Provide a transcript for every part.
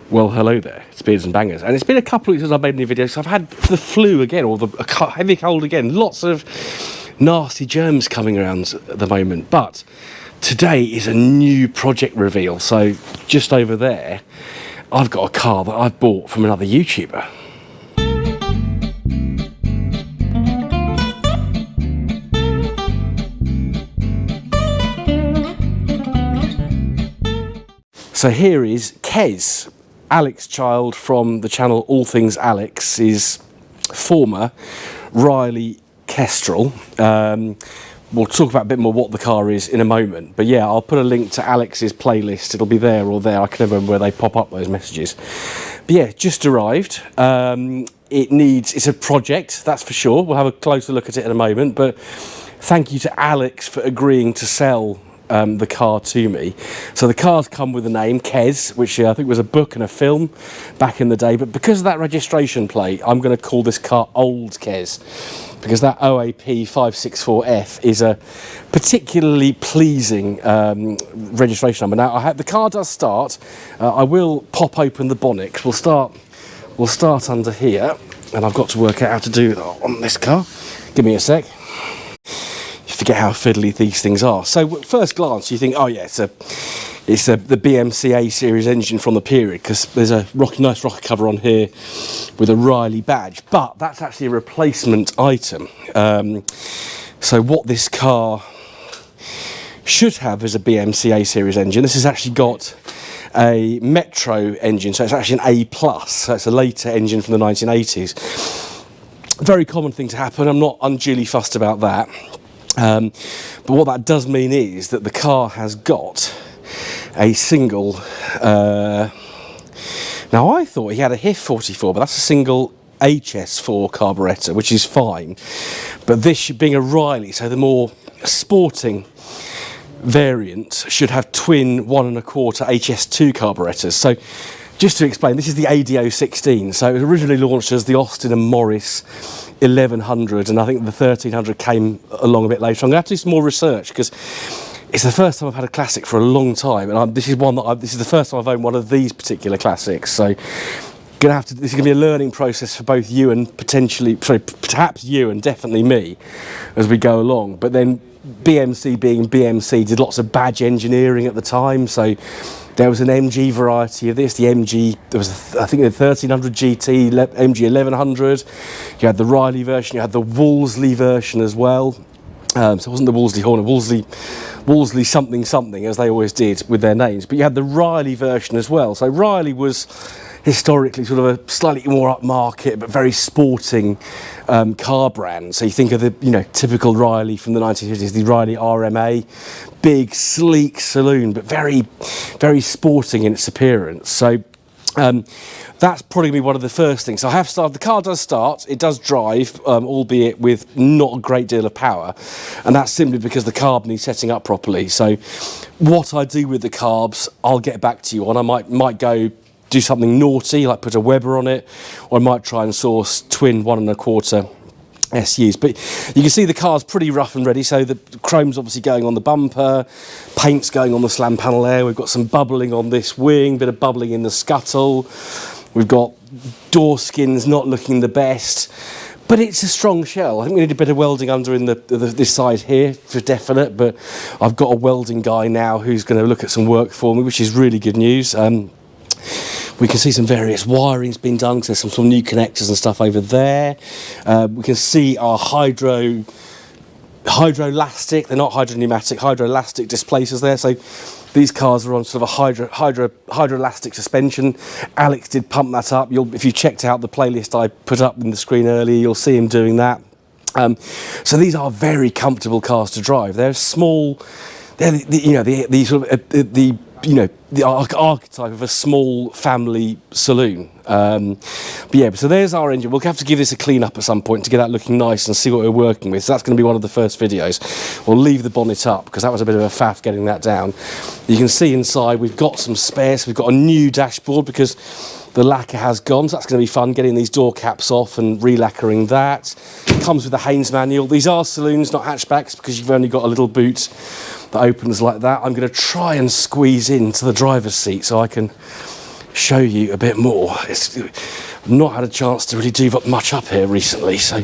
Well, hello there, it's Beards and Bangers, and it's been a couple of weeks since I've made any videos, so I've had the flu again, or the heavy cold again, lots of nasty germs coming around at the moment, but today is a new project reveal. So just over there, I've got a car that I've bought from another YouTuber. So here is Kez, Alex Child from the channel All Things Alex, is former Riley Kestrel. We'll talk about a bit more what the car is in a moment, but yeah, I'll put a link to Alex's playlist. It'll be there or there. I can never remember where they pop up, those messages. But yeah, just arrived. It's a project, that's for sure. We'll have a closer look at it in a moment, but thank you to Alex for agreeing to sell the car to me. So the car's come with a name, Kez, which I think was a book and a film back in the day, but because of that registration plate, I'm going to call this car Old Kez, because that OAP 564F is a particularly pleasing registration number. Now, the car does start. I will pop open the bonnet, 'cause we'll start under here, and I've got to work out how to do that on this car. Give me a sec. Forget how fiddly these things are. So at first glance you think, oh yeah, it's the BMC A series engine from the period, because there's a nice rocker cover on here with a Riley badge, but that's actually a replacement item. So what this car should have is a BMC A series engine. This has actually got a Metro engine, so it's actually an A+, so it's a later engine from the 1980s. Very common thing to happen. I'm not unduly fussed about that. But what that does mean is that the car has got a single, now I thought he had a HIF 44, but that's a single HS4 carburettor, which is fine. But this being a Riley, so the more sporting variant should have twin 1.25 HS2 carburettors. So just to explain, this is the ADO16. So it was originally launched as the Austin and Morris 1100, and I think the 1300 came along a bit later. I'm going to have to do some more research, because it's the first time I've had a classic for a long time, and this is the first time I've owned one of these particular classics. So this is going to be a learning process for both you and perhaps you and definitely me as we go along. But then BMC being BMC did lots of badge engineering at the time, so there was an MG variety of this. The MG, there was I think the 1300 GT, MG 1100. You had the Riley version, you had the Wolseley version as well. So it wasn't the Wolseley Hornet, Wolseley something, as they always did with their names. But you had the Riley version as well. So Riley was historically sort of a slightly more upmarket but very sporting car brand. So you think of the typical Riley from the 1950s, the Riley RMA, big sleek saloon, but very, very sporting in its appearance. So that's probably one of the first things. So I have started. The car does start, it does drive, albeit with not a great deal of power, and that's simply because the carb needs setting up properly. So what I do with the carbs, I'll get back to you on. I might go do something naughty, like put a Weber on it, or I might try and source twin 1.25 SUs. But you can see the car's pretty rough and ready. So the chrome's obviously going on the bumper, paint's going on the slam panel there. We've got some bubbling on this wing, bit of bubbling in the scuttle. We've got door skins not looking the best, but it's a strong shell. I think we need a bit of welding under in this side here for definite, but I've got a welding guy now who's going to look at some work for me, which is really good news. We can see some various wirings being done, because there's some new connectors and stuff over there. We can see our hydrolastic, they're not hydropneumatic, hydrolastic displacers there. So these cars are on sort of a hydrolastic suspension. Alex did pump that up. If you checked out the playlist I put up in the screen earlier, you'll see him doing that. So these are very comfortable cars to drive. They're small. They're the archetype of a small family saloon. But yeah, so there's our engine. We'll have to give this a clean up at some point to get that looking nice and see what we're working with. So that's going to be one of the first videos. We'll leave the bonnet up, because that was a bit of a faff getting that down. You can see inside we've got some spares. We've got a new dashboard because the lacquer has gone, so that's going to be fun, getting these door caps off and re-lacquering that. It comes with the Haynes manual. These are saloons, not hatchbacks, because you've only got a little boot that opens like that. I'm going to try and squeeze into the driver's seat so I can show you a bit more. I've not had a chance to really do much up here recently, so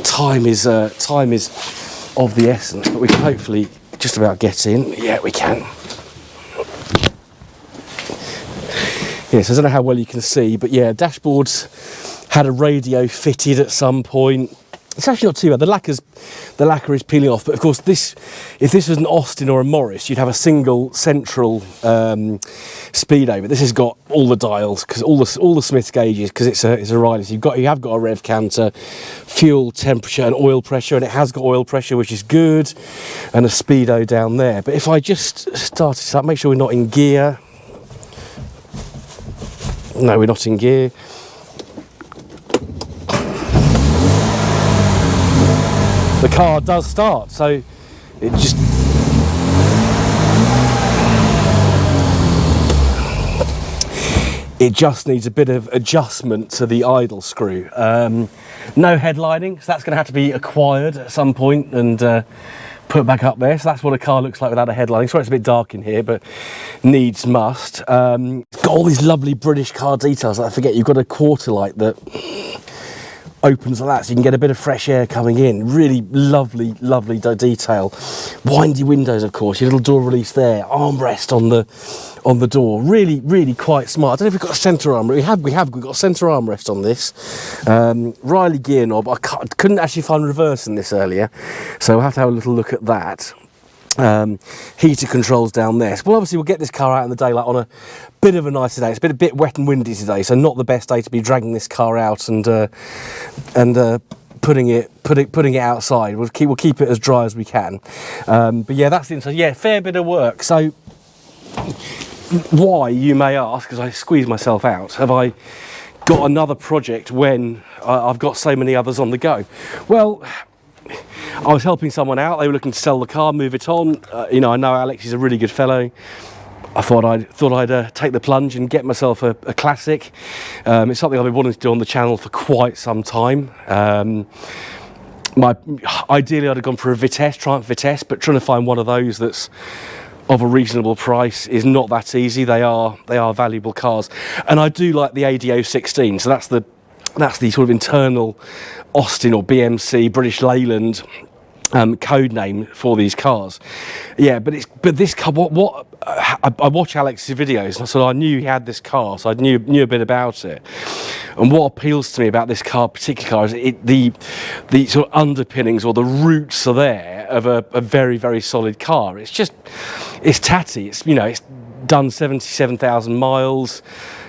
time is of the essence, but we can hopefully just about get in. Yeah, we can. Yes, I don't know how well you can see, but yeah, dashboard's had a radio fitted at some point. It's actually not too bad. The lacquer is peeling off, but of course if this was an Austin or a Morris, you'd have a single central speedo, but this has got all the dials, because all the Smith gauges, because it's a Riley. So you have got a rev counter, fuel, temperature, and oil pressure, and it has got oil pressure, which is good, and a speedo down there. But if I just start it up, make sure we're not in gear. No, we're not in gear. The car does start, so it just... It just needs a bit of adjustment to the idle screw. No headlining, so that's going to have to be acquired at some point and put back up there. So that's what a car looks like without a headlining. Sorry, it's a bit dark in here, but needs must. It's got all these lovely British car details. I forget, you've got a quarter light that opens like that, so you can get a bit of fresh air coming in. Really lovely detail. Windy windows, of course, your little door release there, armrest on the door. Really quite smart. I don't know if we've got a centre armrest. We've got a centre armrest on this. Riley gear knob. I couldn't actually find reverse in this earlier, so we'll have to have a little look at that. Heater controls down there. So obviously we'll get this car out in the daylight on a bit of a nicer day. It's a bit wet and windy today, so not the best day to be dragging this car out and putting it outside. We'll keep it as dry as we can. But yeah, that's the inside. Yeah, fair bit of work. So why, you may ask, because I squeeze myself out, have I got another project when I've got so many others on the go? Well, I was helping someone out. They were looking to sell the car, move it on. You know, I know Alex is a really good fellow. I thought I'd take the plunge and get myself a classic. It's something I've been wanting to do on the channel for quite some time. Ideally, I'd have gone for a Triumph Vitesse, but trying to find one of those that's of a reasonable price is not that easy. They are valuable cars, and I do like the ADO16. So that's the sort of internal Austin or BMC British Leyland code name for these cars. Yeah, but this car, I watch Alex's videos, so I knew he had this car, so I knew a bit about it. And what appeals to me about this particular car is the sort of underpinnings, or the roots are there of a very solid car. It's tatty. It's done 77,000 miles.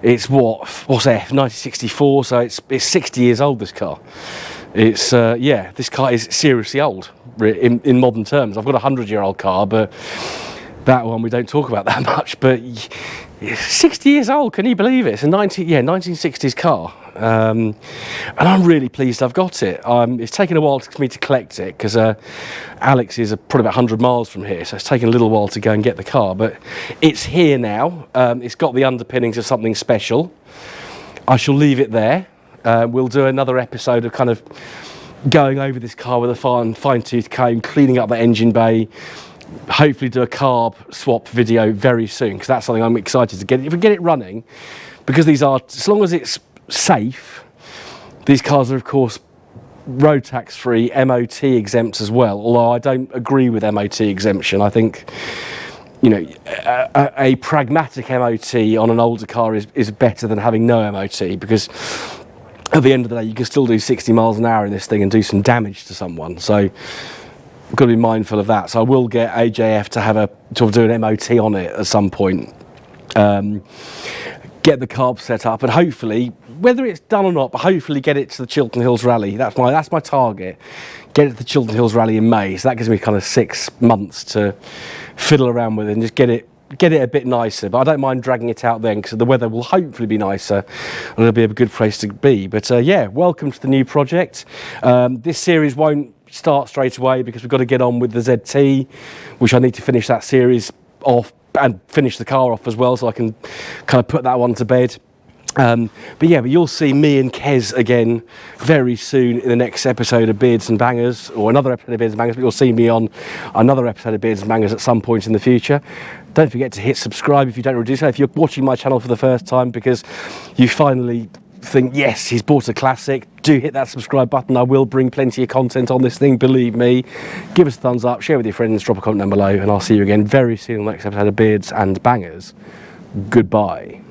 It's what's F 1964, so it's 60 years old, this car. It's this car is seriously old in modern terms. I've got a 100-year-old car, but that one we don't talk about that much. But 60 years old, can you believe it? It's a 1960s car, and I'm really pleased I've got it. It's taken a while for me to collect it, because Alex is probably about 100 miles from here, so it's taken a little while to go and get the car, but it's here now. It's got the underpinnings of something special. I shall leave it there. We'll do another episode of kind of going over this car with a fine-tooth comb, cleaning up the engine bay, hopefully do a carb swap video very soon, because that's something I'm excited to get. If we get it running, because these are, as long as it's safe, these cars are of course road tax free, MOT exempt as well, although I don't agree with MOT exemption. I think, you know, a pragmatic MOT on an older car is better than having no MOT, because at the end of the day you can still do 60 miles an hour in this thing and do some damage to someone. So I've got to be mindful of that. So I will get AJF to do an MOT on it at some point. Get the carb set up, and hopefully, whether it's done or not, but hopefully get it to the Chiltern Hills Rally. That's my target. Get it to the Chiltern Hills Rally in May. So that gives me kind of 6 months to fiddle around with it and just get it a bit nicer. But I don't mind dragging it out then, because the weather will hopefully be nicer and it'll be a good place to be. But yeah, welcome to the new project. This series won't start straight away, because we've got to get on with the ZT, which I need to finish that series off and finish the car off as well, so I can kind of put that one to bed. But yeah, but you'll see me and Kez again very soon in the next episode of Beards and Bangers, or another episode of Beards and Bangers, but you'll see me on another episode of Beards and Bangers at some point in the future. Don't forget to hit subscribe if you don't already do so. If you're watching my channel for the first time because you finally think, yes, he's bought a classic, do hit that subscribe button. I will bring plenty of content on this thing, believe me. Give us a thumbs up, share with your friends, drop a comment down below, and I'll see you again very soon on the next episode of Beards and Bangers. Goodbye.